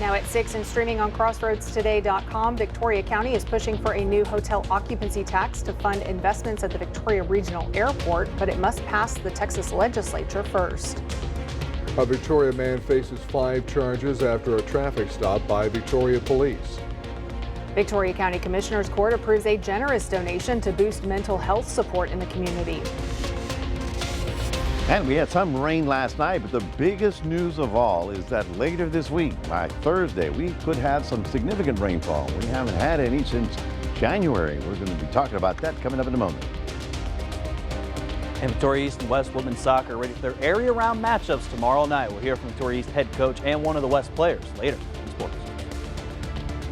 Now at 6 and streaming on crossroadstoday.com, Victoria County is pushing for a new hotel occupancy tax to fund investments at the Victoria Regional Airport, but it must pass the Texas legislature first. A Victoria man faces 5 charges after a traffic stop by Victoria Police. Victoria County Commissioners Court approves a generous donation to boost mental health support in the community. And we had some rain last night, but the biggest news of all is that later this week, by Thursday, we could have some significant rainfall. We haven't had any since January. We're going to be talking about that coming up in a moment. And Victoria East and West women's soccer ready for their area-round matchups tomorrow night. We'll hear from Victoria East head coach and one of the West players later in sports.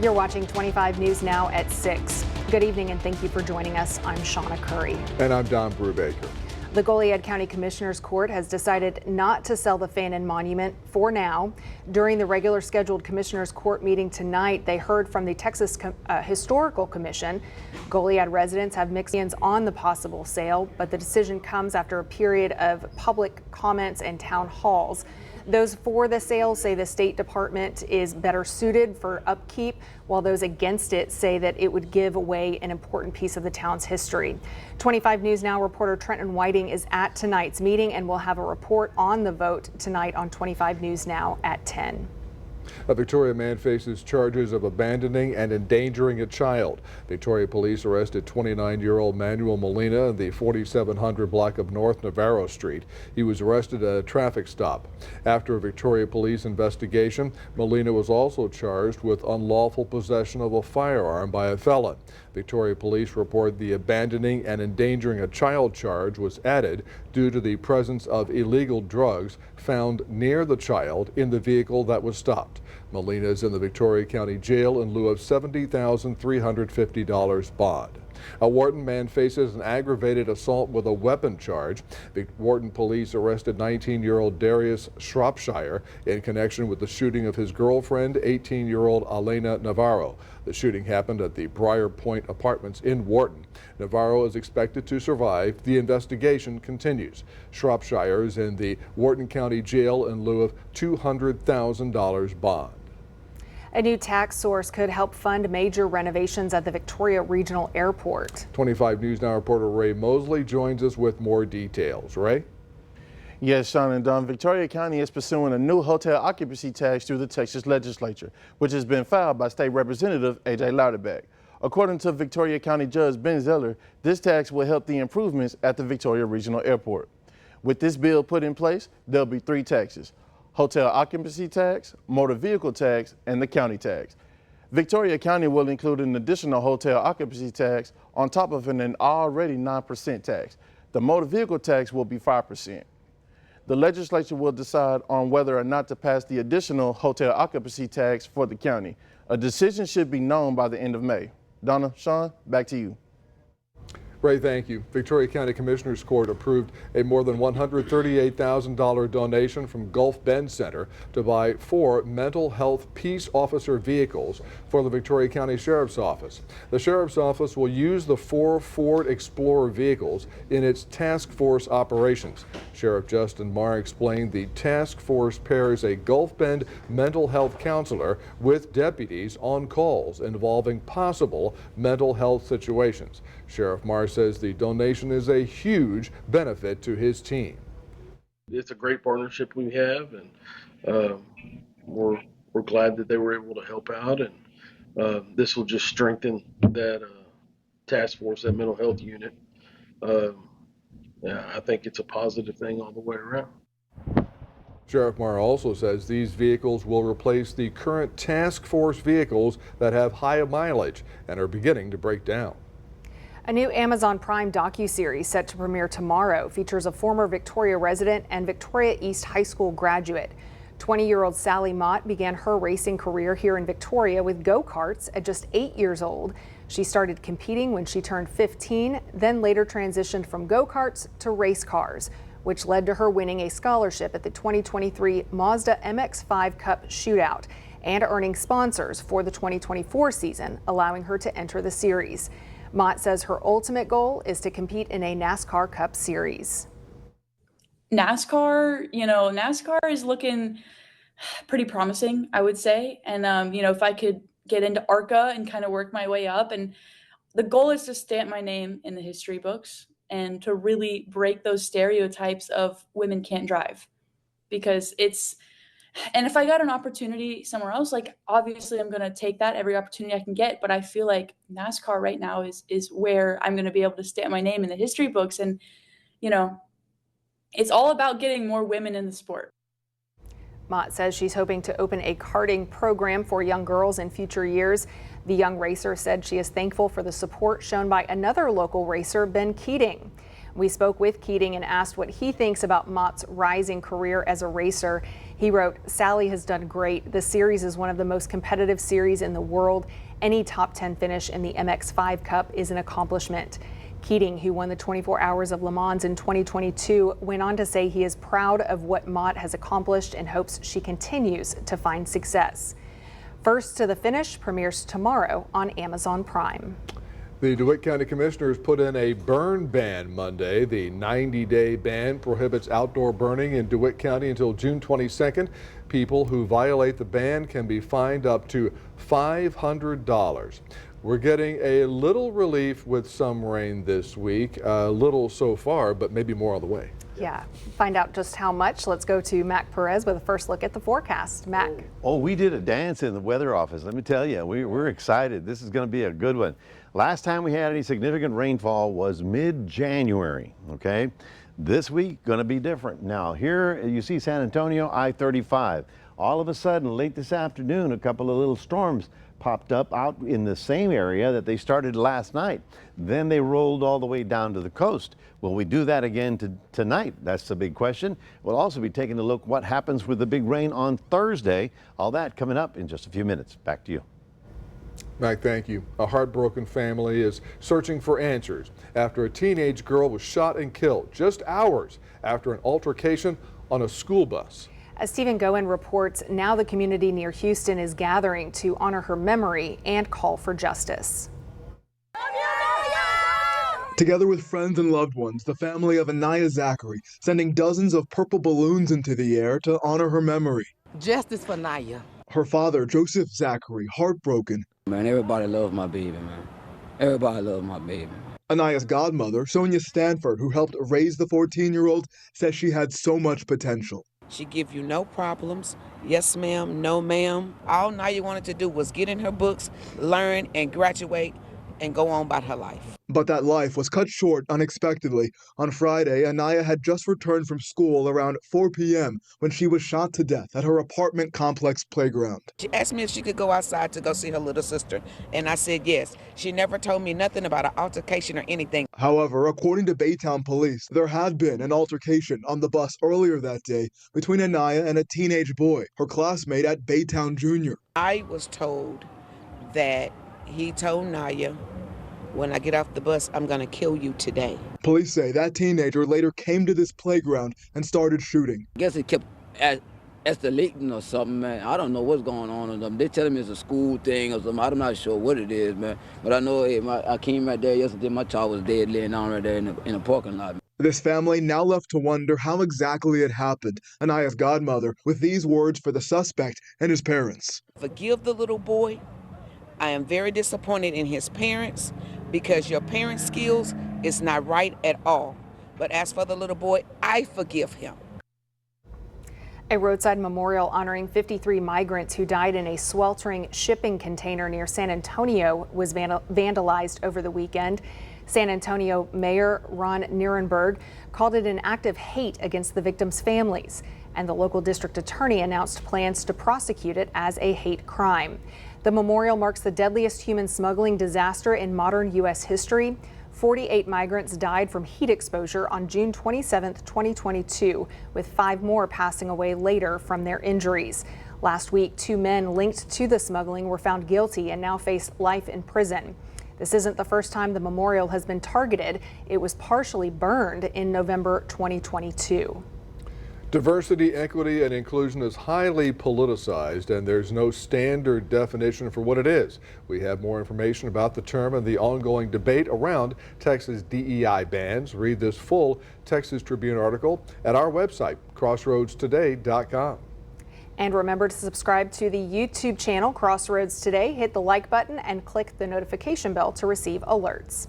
You're watching 25 News Now at 6. Good evening and thank you for joining us. I'm Shauna Curry. And I'm Don Brubaker. The Goliad County Commissioners Court has decided not to sell the Fannin Monument for now. During the regular scheduled Commissioners Court meeting tonight, they heard from the Texas Historical Commission. Goliad residents have mixed opinions on the possible sale, but the decision comes after a period of public comments and town halls. Those for the sale say the State Department is better suited for upkeep, while those against it say that it would give away an important piece of the town's history. 25 News Now reporter Trenton Whiting is at tonight's meeting and will have a report on the vote tonight on 25 News Now at 10. A Victoria man faces charges of abandoning and endangering a child. Victoria police arrested 29-year-old Manuel Molina in the 4700 block of North Navarro Street. He was arrested at a traffic stop. After a Victoria police investigation, Molina was also charged with unlawful possession of a firearm by a felon. Victoria police report the abandoning and endangering a child charge was added due to the presence of illegal drugs found near the child in the vehicle that was stopped. Molina is in the Victoria County Jail in lieu of $70,350 bond. A Wharton man faces an aggravated assault with a weapon charge. Wharton police arrested 19-year-old Darius Shropshire in connection with the shooting of his girlfriend, 18-year-old Elena Navarro. The shooting happened at the Briar Point Apartments in Wharton. Navarro is expected to survive. The investigation continues. Shropshire is in the Wharton County Jail in lieu of $200,000 bond. A new tax source could help fund major renovations at the Victoria Regional Airport. 25 News Now reporter Ray Mosley joins us with more details. Ray? Yes, Sean and Don, Victoria County is pursuing a new hotel occupancy tax through the Texas legislature, which has been filed by State Representative A.J. Louderback. According to Victoria County Judge Ben Zeller, this tax will help the improvements at the Victoria Regional Airport. With this bill put in place, there'll be 3 taxes: hotel occupancy tax, motor vehicle tax, and the county tax. Victoria County will include an additional hotel occupancy tax on top of an already 9% tax. The motor vehicle tax will be 5%. The legislature will decide on whether or not to pass the additional hotel occupancy tax for the county. A decision should be known by the end of May. Donna, Sean, back to you. Ray, thank you. Victoria County Commissioners Court approved a more than $138,000 donation from Gulf Bend Center to buy 4 mental health peace officer vehicles for the Victoria County Sheriff's Office. The Sheriff's Office will use the 4 Ford Explorer vehicles in its task force operations. Sheriff Justin Marr explained the task force pairs a Gulf Bend mental health counselor with deputies on calls involving possible mental health situations. Sheriff Marr says the donation is a huge benefit to his team. It's a great partnership we have, and we're glad that they were able to help out, and this will just strengthen that task force, that mental health unit. I think it's a positive thing all the way around. Sheriff Marr also says these vehicles will replace the current task force vehicles that have high mileage and are beginning to break down. A new Amazon Prime docuseries set to premiere tomorrow features a former Victoria resident and Victoria East High School graduate. 20-year-old Sally Mott began her racing career here in Victoria with go-karts at just 8 years old. She started competing when she turned 15, then later transitioned from go-karts to race cars, which led to her winning a scholarship at the 2023 Mazda MX-5 Cup Shootout and earning sponsors for the 2024 season, allowing her to enter the series. Mott says her ultimate goal is to compete in a NASCAR Cup Series. NASCAR is looking pretty promising, I would say. And you know, if I could get into ARCA and kind of work my way up, and the goal is to stamp my name in the history books and to really break those stereotypes of women can't drive, because it's, and if I got an opportunity somewhere else, like obviously I'm going to take that every opportunity I can get, but I feel like NASCAR right now is where I'm going to be able to stamp my name in the history books. And you know, it's all about getting more women in the sport. Mott says she's hoping to open a karting program for young girls in future years. The young racer said she is thankful for the support shown by another local racer, Ben Keating. We spoke with Keating and asked what he thinks about Mott's rising career as a racer. He wrote, "Sally has done great. The series is one of the most competitive series in the world. Any top 10 finish in the MX5 Cup is an accomplishment." Keating, who won the 24 Hours of Le Mans in 2022, went on to say he is proud of what Mott has accomplished and hopes she continues to find success. First to the Finish premieres tomorrow on Amazon Prime. The DeWitt County Commissioners put in a burn ban Monday. The 90-day ban prohibits outdoor burning in DeWitt County until June 22nd. People who violate the ban can be fined up to $500. We're getting a little relief with some rain this week. Little so far, but maybe more on the way. Yeah, find out just how much. Let's go to Mac Perez with a first look at the forecast. Mac. Oh, we did a dance in the weather office. Let me tell you, we're excited. This is going to be a good one. Last time we had any significant rainfall was mid-January, okay? This week, going to be different. Now, here you see San Antonio, I-35. All of a sudden, late this afternoon, a couple of little storms popped up out in the same area that they started last night. Then they rolled all the way down to the coast. Will we do that again tonight? That's the big question. We'll also be taking a look what happens with the big rain on Thursday. All that coming up in just a few minutes. Back to you. Mac, thank you. A heartbroken family is searching for answers after a teenage girl was shot and killed just hours after an altercation on a school bus. As Stephen Goen reports, now the community near Houston is gathering to honor her memory and call for justice. Together with friends and loved ones, the family of Anaya Zachary sending dozens of purple balloons into the air to honor her memory. Justice for Naya. Her father, Joseph Zachary, heartbroken. Man, everybody loves my baby, man. Everybody loves my baby. Anaya's godmother, Sonia Stanford, who helped raise the 14-year-old, says she had so much potential. She give you no problems. Yes, ma'am. No, ma'am. All Naya wanted to do was get in her books, learn, and graduate, and go on about her life. But that life was cut short unexpectedly. On Friday, Anaya had just returned from school around 4 p.m. when she was shot to death at her apartment complex playground. She asked me if she could go outside to go see her little sister, and I said yes. She never told me nothing about an altercation or anything. However, according to Baytown police, there had been an altercation on the bus earlier that day between Anaya and a teenage boy, her classmate at Baytown Junior. I was told that he told Naya, "When I get off the bus, I'm going to kill you today." Police say that teenager later came to this playground and started shooting. I guess it kept escalating or something, man. I don't know what's going on with them. They're telling me it's a school thing or something. I'm not sure what it is, man. But I know I came right there yesterday. My child was dead laying down right there in the parking lot. This family now left to wonder how exactly it happened. Anaya's godmother with these words for the suspect and his parents. Forgive the little boy. I am very disappointed in his parents because your parents' skills is not right at all. But as for the little boy, I forgive him. A roadside memorial honoring 53 migrants who died in a sweltering shipping container near San Antonio was vandalized over the weekend. San Antonio Mayor Ron Nirenberg called it an act of hate against the victims' families, and the local district attorney announced plans to prosecute it as a hate crime. The memorial marks the deadliest human smuggling disaster in modern U.S. history. 48 migrants died from heat exposure on June 27, 2022, with 5 more passing away later from their injuries. Last week, 2 men linked to the smuggling were found guilty and now face life in prison. This isn't the first time the memorial has been targeted. It was partially burned in November 2022. Diversity, equity, and inclusion is highly politicized, and there's no standard definition for what it is. We have more information about the term and the ongoing debate around Texas DEI bans. Read this full Texas Tribune article at our website, crossroadstoday.com. And remember to subscribe to the YouTube channel Crossroads Today. Hit the like button and click the notification bell to receive alerts.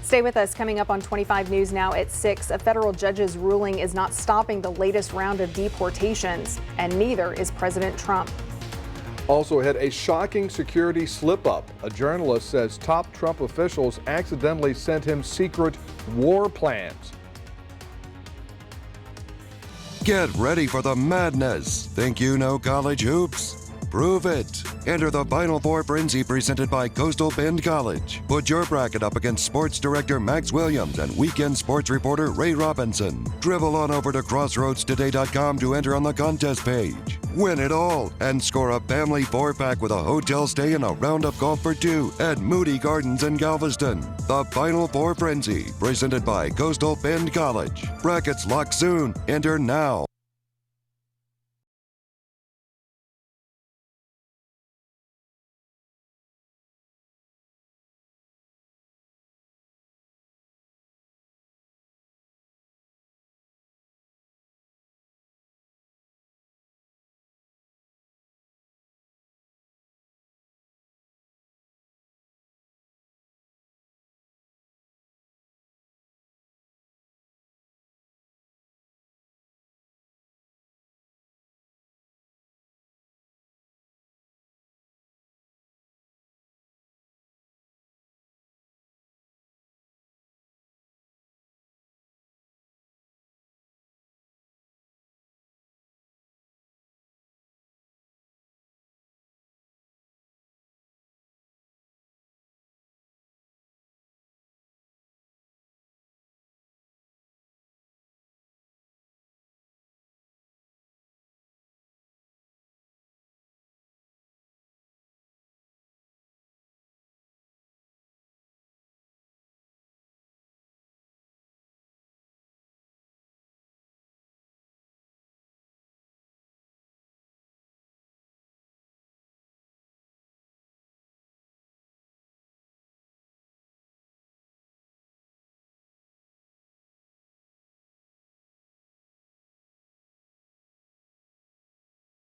Stay with us. Coming up on 25 News Now at 6, a federal judge's ruling is not stopping the latest round of deportations, and neither is President Trump. Also ahead, a shocking security slip-up. A journalist says top Trump officials accidentally sent him secret war plans. Get ready for the madness. Think you know college hoops? Prove it. Enter the Final Four Frenzy presented by Coastal Bend College. Put your bracket up against sports director Max Williams and weekend sports reporter Ray Robinson. Dribble on over to crossroadstoday.com to enter on the contest page. Win it all and score a family 4-pack with a hotel stay and a round of golf for 2 at Moody Gardens in Galveston. The Final Four Frenzy presented by Coastal Bend College. Brackets lock soon. Enter now.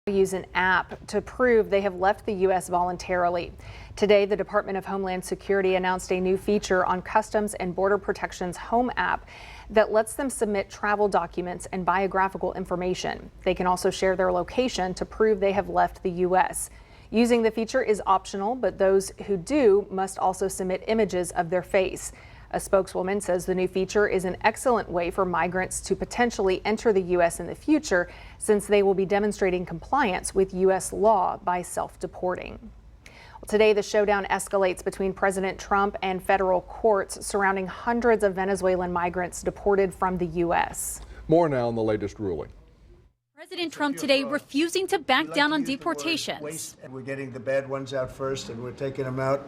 Use an app to prove they have left the U.S. voluntarily. Today, the Department of Homeland Security announced a new feature on Customs and Border Protection's Home app that lets them submit travel documents and biographical information. They can also share their location to prove they have left the U.S. Using the feature is optional, but those who do must also submit images of their face. A spokeswoman says the new feature is an excellent way for migrants to potentially enter the U.S. in the future, since they will be demonstrating compliance with U.S. law by self-deporting. Well, today, the showdown escalates between President Trump and federal courts surrounding hundreds of Venezuelan migrants deported from the U.S. More now on the latest ruling. President Trump today refusing to back down on deportations. We're getting the bad ones out first, and we're taking them out.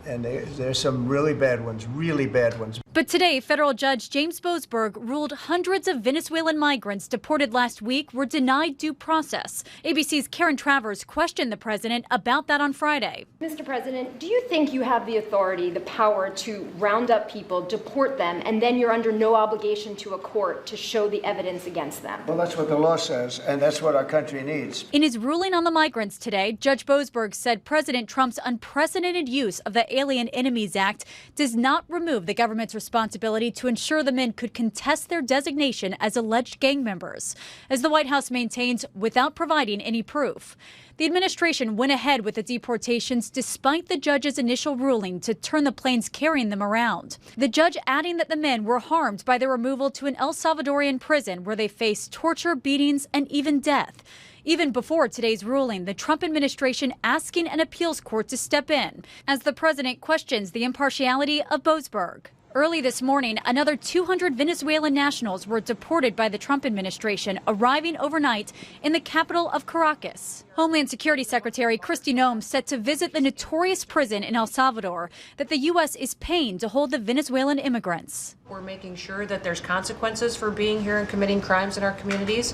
And there's some really bad ones, really bad ones. But today, federal judge James Boasberg ruled hundreds of Venezuelan migrants deported last week were denied due process. ABC's Karen Travers questioned the president about that on Friday. Mr. President, do you think you have the authority, the power to round up people, deport them, and then you're under no obligation to a court to show the evidence against them? Well, that's what the law says, and that's what our country needs. In his ruling on the migrants today, Judge Boasberg said President Trump's unprecedented use of the Alien Enemies Act does not remove the government's responsibility to ensure the men could contest their designation as alleged gang members, as the White House maintains, without providing any proof. The administration went ahead with the deportations despite the judge's initial ruling to turn the planes carrying them around. The judge adding that the men were harmed by their removal to an El Salvadorian prison where they faced torture, beatings, and even death. Even before today's ruling, the Trump administration asking an appeals court to step in, as the president questions the impartiality of Boasberg. Early this morning, another 200 Venezuelan nationals were deported by the Trump administration, arriving overnight in the capital of Caracas. Homeland Security Secretary Kristi Noem set to visit the notorious prison in El Salvador that the U.S. is paying to hold the Venezuelan immigrants. We're making sure that there's consequences for being here and committing crimes in our communities.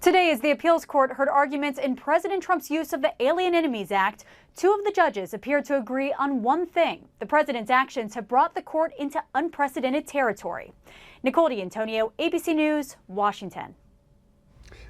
Today, as the appeals court heard arguments in President Trump's use of the Alien Enemies Act, two of the judges appeared to agree on one thing. The president's actions have brought the court into unprecedented territory. Nicole D'Antonio, ABC News, Washington.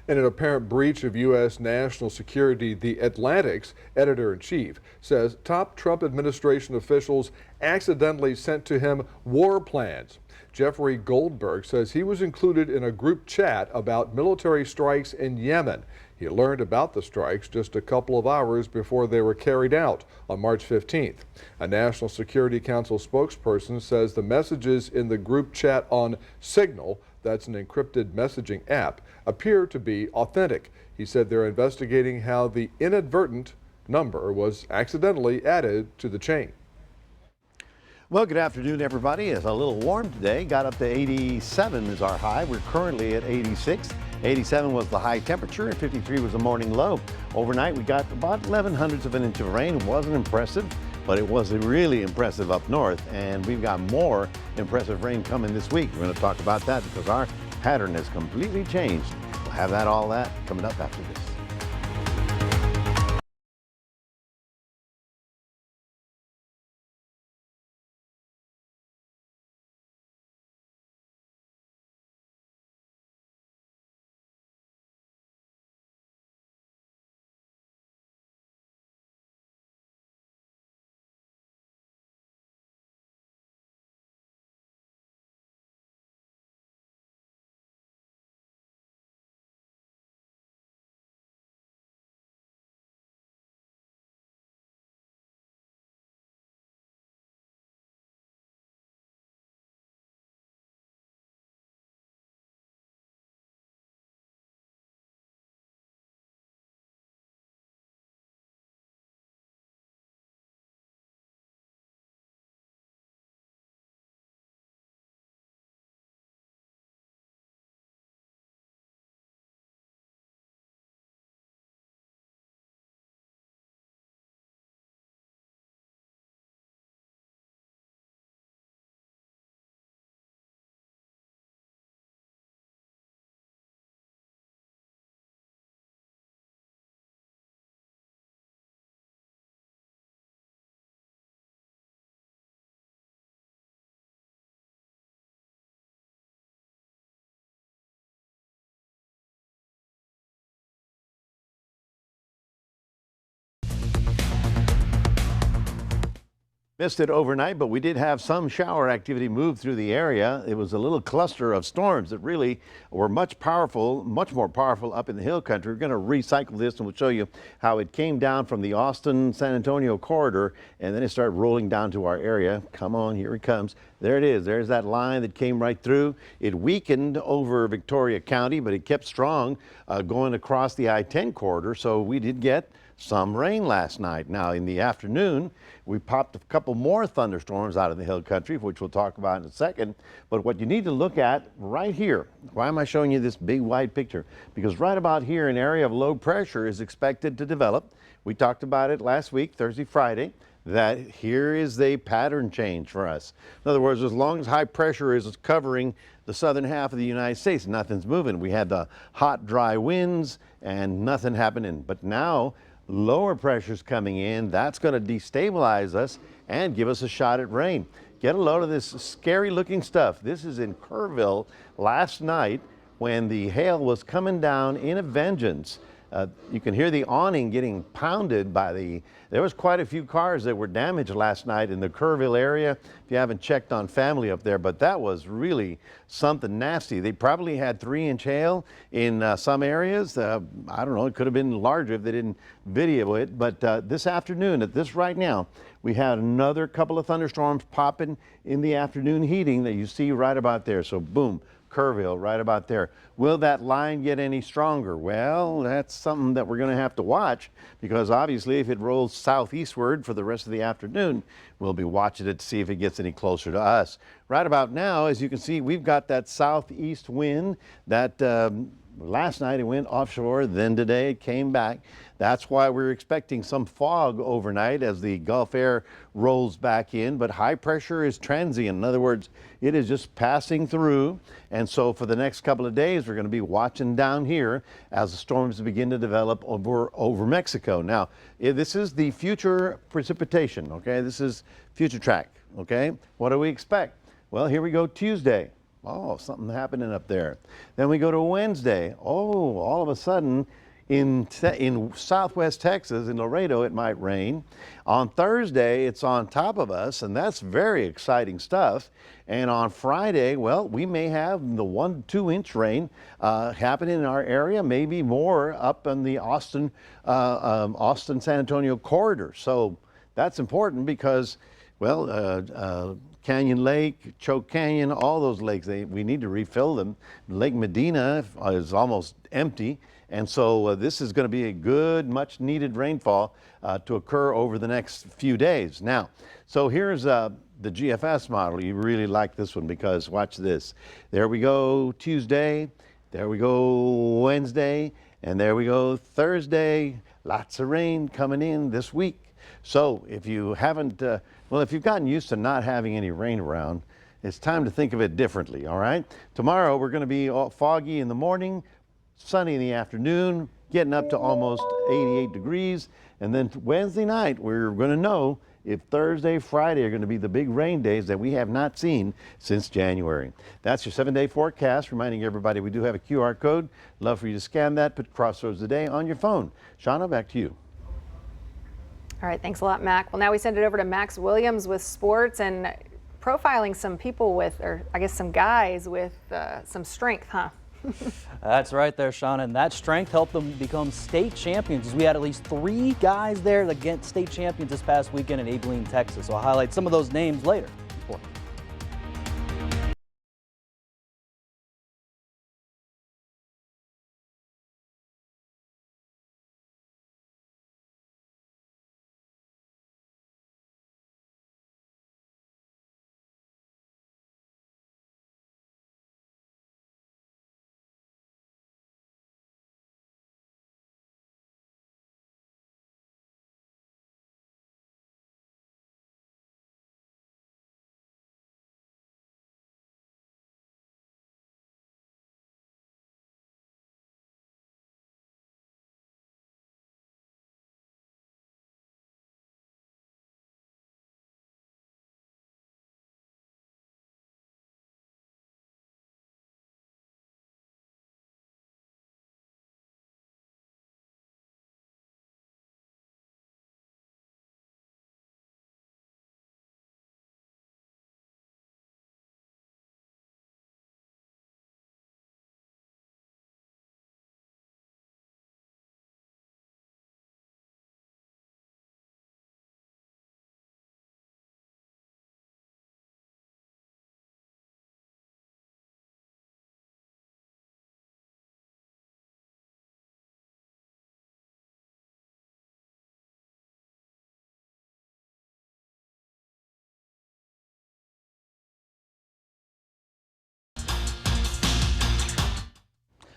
In an apparent breach of U.S. national security, The Atlantic's editor-in-chief says top Trump administration officials accidentally sent to him war plans. Jeffrey Goldberg says he was included in a group chat about military strikes in Yemen. He learned about the strikes just a couple of hours before they were carried out on March 15th. A National Security Council spokesperson says the messages in the group chat on Signal, that's an encrypted messaging app, appear to be authentic. He said they're investigating how the inadvertent number was accidentally added to the chain. Well, good afternoon, everybody. It's a little warm today. Got up to 87 is our high. We're currently at 86. 87 was the high temperature and 53 was the morning low. Overnight, we got about 0.11 of an inch of rain. It wasn't impressive, but it was really impressive up north. And we've got more impressive rain coming this week. We're going to talk about that because our pattern has completely changed. We'll have all that coming up after this. Missed it overnight, but we did have some shower activity move through the area. It was a little cluster of storms that really were much more powerful up in the hill country. We're going to recycle this and we'll show you how it came down from the Austin-San Antonio corridor and then it started rolling down to our area. Come on, here it comes. There it is. There's that line that came right through. It weakened over Victoria County, but it kept strong going across the I-10 corridor. So we did get some rain last night. Now in the afternoon, we popped a couple more thunderstorms out of the hill country, which we'll talk about in a second. But what you need to look at right here, why am I showing you this big wide picture? Because right about here, an area of low pressure is expected to develop. We talked about it last week, Thursday, Friday, that here is a pattern change for us. In other words, as long as high pressure is covering the southern half of the United States, nothing's moving. We had the hot, dry winds and nothing happening. But now, lower pressure's coming in. That's going to destabilize us and give us a shot at rain. Get a load of this scary looking stuff. This is in Kerrville last night when the hail was coming down in a vengeance. You can hear the awning getting pounded by there was quite a few cars that were damaged last night in the Kerrville area. If you haven't checked on family up there, but that was really something nasty. They probably had 3-inch hail in some areas. I don't know, it could have been larger if they didn't video it. But this afternoon, at this right now, we had another couple of thunderstorms popping in the afternoon heating that you see right about there. So boom. Kerrville, right about there. Will that line get any stronger? Well, that's something that we're going to have to watch because obviously if it rolls southeastward for the rest of the afternoon, we'll be watching it to see if it gets any closer to us. Right about now, as you can see, we've got that southeast wind that last night it went offshore, then today it came back. That's why we're expecting some fog overnight as the Gulf air rolls back in, but high pressure is transient. In other words, it is just passing through. And so for the next couple of days, we're going to be watching down here as the storms begin to develop over Mexico. Now, this is the future precipitation, okay? This is future track, okay? What do we expect? Well, here we go Tuesday. Oh, something happening up there. Then we go to Wednesday. Oh, all of a sudden, in southwest Texas, in Laredo, it might rain. On Thursday, it's on top of us, and that's very exciting stuff. And on Friday, well, we may have the 1 to 2 inch rain happening in our area, maybe more up in the Austin, San Antonio corridor. So that's important because, well, Canyon Lake, Choke Canyon, all those lakes, we need to refill them. Lake Medina is almost empty. And so this is going to be a good, much needed rainfall to occur over the next few days. Now, so here's the GFS model. You really like this one because watch this. There we go Tuesday, there we go Wednesday, and there we go Thursday. Lots of rain coming in this week. So if you haven't, well, if you've gotten used to not having any rain around, it's time to think of it differently, all right? Tomorrow we're going to be all foggy in the morning, sunny in the afternoon, getting up to almost 88 degrees. And then Wednesday night, we're going to know if Thursday, Friday are going to be the big rain days that we have not seen since January. That's your 7-day forecast, reminding everybody we do have a QR code. Love for you to scan that, put Crossroads Today on your phone. Shauna, back to you. All right, thanks a lot, Mac. Well, now we send it over to Max Williams with sports and profiling some people with, or I guess some guys with some strength, huh? That's right there, Shauna, and that strength helped them become state champions, as we had at least 3 guys there that get state champions this past weekend in Abilene, Texas. So I'll highlight some of those names later.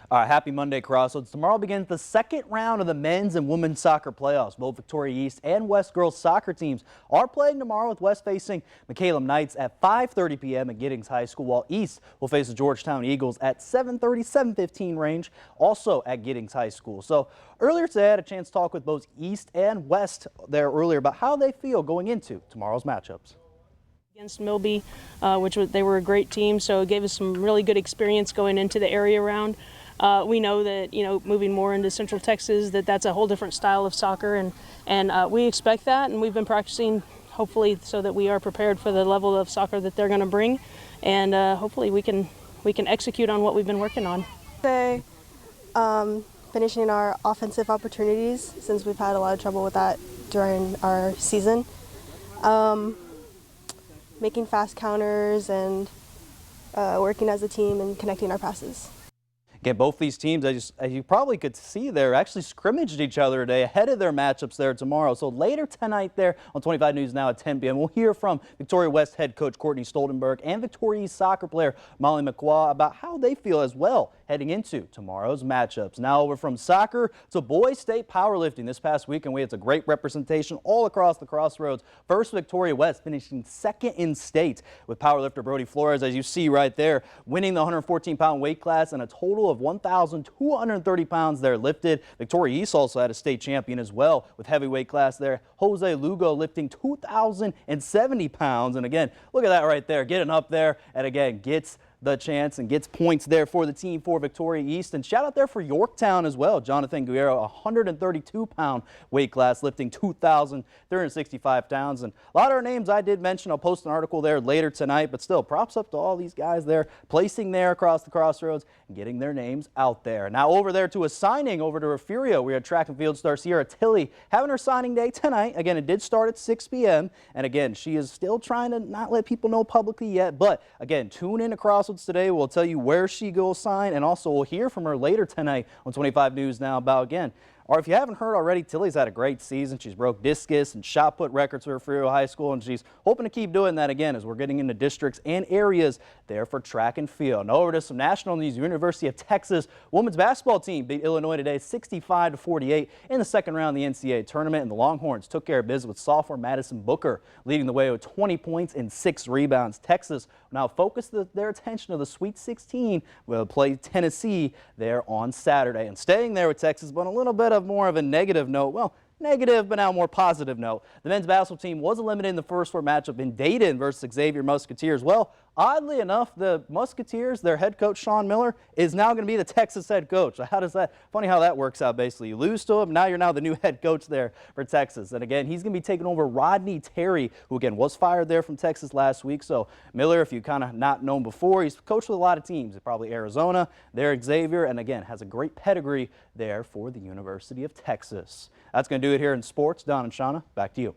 All right, happy Monday, Crossroads. Tomorrow begins the second round of the men's and women's soccer playoffs. Both Victoria East and West girls soccer teams are playing tomorrow, with West facing McCallum Knights at 5:30 p.m. at Giddings High School, while East will face the Georgetown Eagles at 7:30, 7:15 range, also at Giddings High School. So earlier today, I had a chance to talk with both East and West there earlier about how they feel going into tomorrow's matchups. Against Milby, they were a great team, so it gave us some really good experience going into the area round. We know that, moving more into Central Texas, that's a whole different style of soccer, and we expect that, and we've been practicing hopefully so that we are prepared for the level of soccer that they're going to bring, and hopefully we can execute on what we've been working on. Finishing our offensive opportunities, since we've had a lot of trouble with that during our season. Making fast counters and working as a team and connecting our passes. Again, both these teams, as you probably could see there, actually scrimmaged each other today ahead of their matchups there tomorrow. So later tonight there on 25 News Now at 10 p.m., we'll hear from Victoria West head coach Courtney Stoltenberg and Victoria East soccer player Molly McQuaw about how they feel as well heading into tomorrow's matchups. Now over from soccer to boys state powerlifting. This past weekend we had a great representation all across the Crossroads. First, Victoria West finishing second in state, with powerlifter Brody Flores, as you see right there, winning the 114-pound weight class and a total of 1,230 pounds there lifted. Victoria East also had a state champion as well with heavyweight class there. Jose Lugo lifting 2,070 pounds. And again, look at that right there, getting up there and again gets the chance and gets points there for the team for Victoria East. And shout out there for Yorktown as well. Jonathan Guerrero, 132-pound weight class, lifting 2,365 pounds. And a lot of our names I did mention. I'll post an article there later tonight, but still props up to all these guys there placing there across the crossroads and getting their names out there. Now over there to a signing over to Refugio. We had track and field star Sierra Tilley having her signing day tonight. Again, it did start at 6 p.m. And again, she is still trying to not let people know publicly yet. But again, tune in to Crossroads today. We'll tell you where she goes sign, and also we'll hear from her later tonight on 25 News Now about, again, or if you haven't heard already, Tilley's had a great season. She's broke discus and shot put records for Refugio High School, and she's hoping to keep doing that again as we're getting into districts and areas there for track and field. Now over to some national news. University of Texas women's basketball team beat Illinois today 65-48 in the second round of the NCAA tournament, and the Longhorns took care of business with sophomore Madison Booker leading the way with 20 points and 6 rebounds. Texas now focused their attention to the Sweet 16. Will play Tennessee there on Saturday. And staying there with Texas, but a little bit of more of a negative note. Well, negative, but now more positive note. The men's basketball team was eliminated in the first four matchup in Dayton versus Xavier Musketeers. Well, oddly enough, the Musketeers, their head coach, Sean Miller, is now going to be the Texas head coach. How does that, funny how that works out basically. You lose to him, now you're the new head coach there for Texas. And again, he's going to be taking over Rodney Terry, who again was fired there from Texas last week. So Miller, if you kind of not known before, he's coached with a lot of teams, probably Arizona, there Xavier, and again, has a great pedigree there for the University of Texas. That's going to do it here in sports. Don and Shauna, back to you.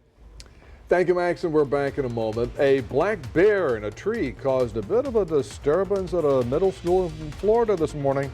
Thank you, Max, and we're back in a moment. A black bear in a tree caused a bit of a disturbance at a middle school in Florida this morning.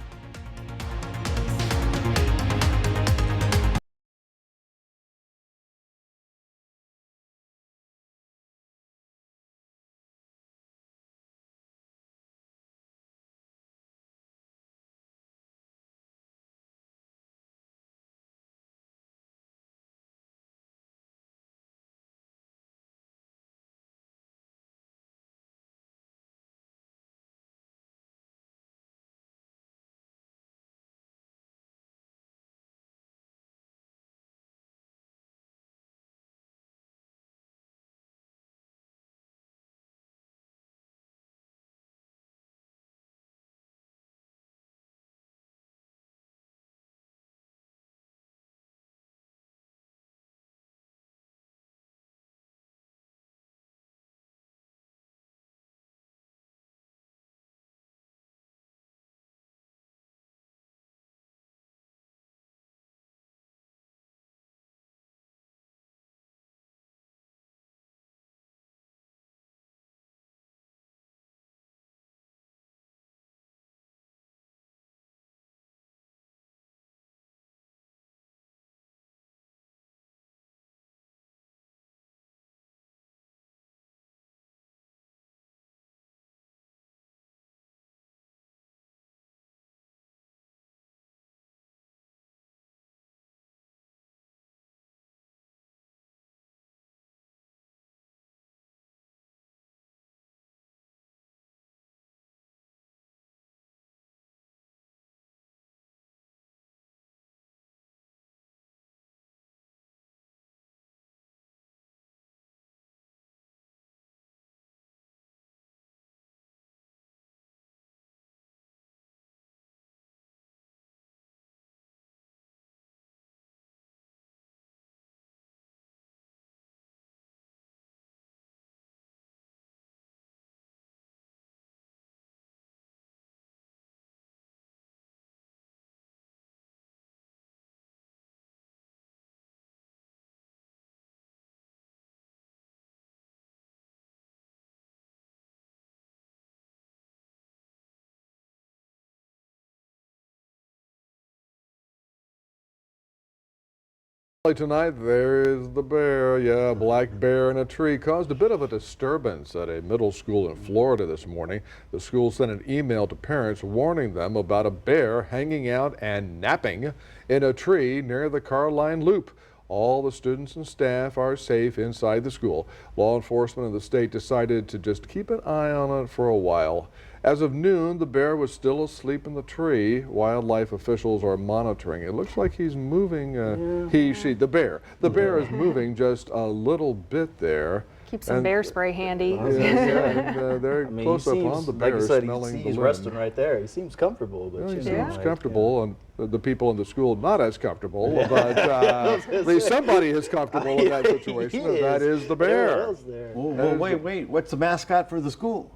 Tonight, there is the bear. Yeah, a black bear in a tree caused a bit of a disturbance at a middle school in Florida this morning. The school sent an email to parents warning them about a bear hanging out and napping in a tree near the Carline Loop. All the students and staff are safe inside the school. Law enforcement in the state decided to just keep an eye on it for a while. As of noon, the bear was still asleep in the tree. Wildlife officials are monitoring. It looks like he's moving, the bear. The bear is moving just a little bit there. Keep some And- bear spray handy. Yeah, and they're I mean, close he up seems, on the like bear, you said, smelling the he's limb. resting right there. He seems comfortable, but Well, he you know, seems like, comfortable, and the people in the school not as comfortable, but at least somebody is comfortable in that situation, and that is the bear. Well, wait. What's the mascot for the school?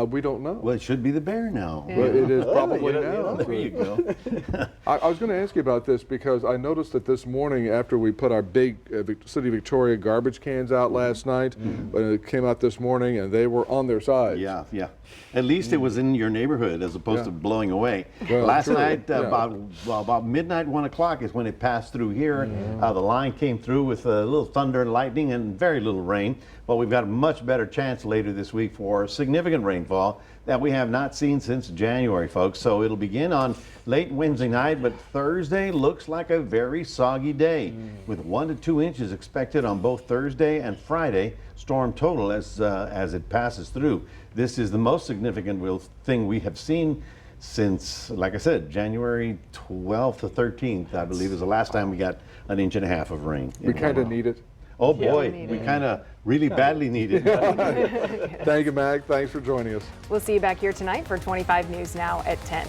We don't know. Well, it should be the bear now. But it is probably you now. know, there you go. I was going to ask you about this because I noticed that this morning after we put our big City of Victoria garbage cans out last night, but it came out this morning and they were on their sides. Yeah. At least it was in your neighborhood as opposed to blowing away. Well, Last true. night, Yeah. about midnight, 1 o'clock is when it passed through here. The line came through with a little thunder and lightning and very little rain. But we've got a much better chance later this week for significant rainfall that we have not seen since January, folks. So it'll begin on late Wednesday night, but Thursday looks like a very soggy day with 1 to 2 inches expected on both Thursday and Friday. Storm total as it passes through. This is the most significant thing we have seen since, like I said, January 12th to 13th, I believe, is the last time we got 1.5 inches of rain. We kind of need it. Oh boy, we kind of really badly need it. Thank you, Mag. Thanks for joining us. We'll see you back here tonight for 25 News Now at 10.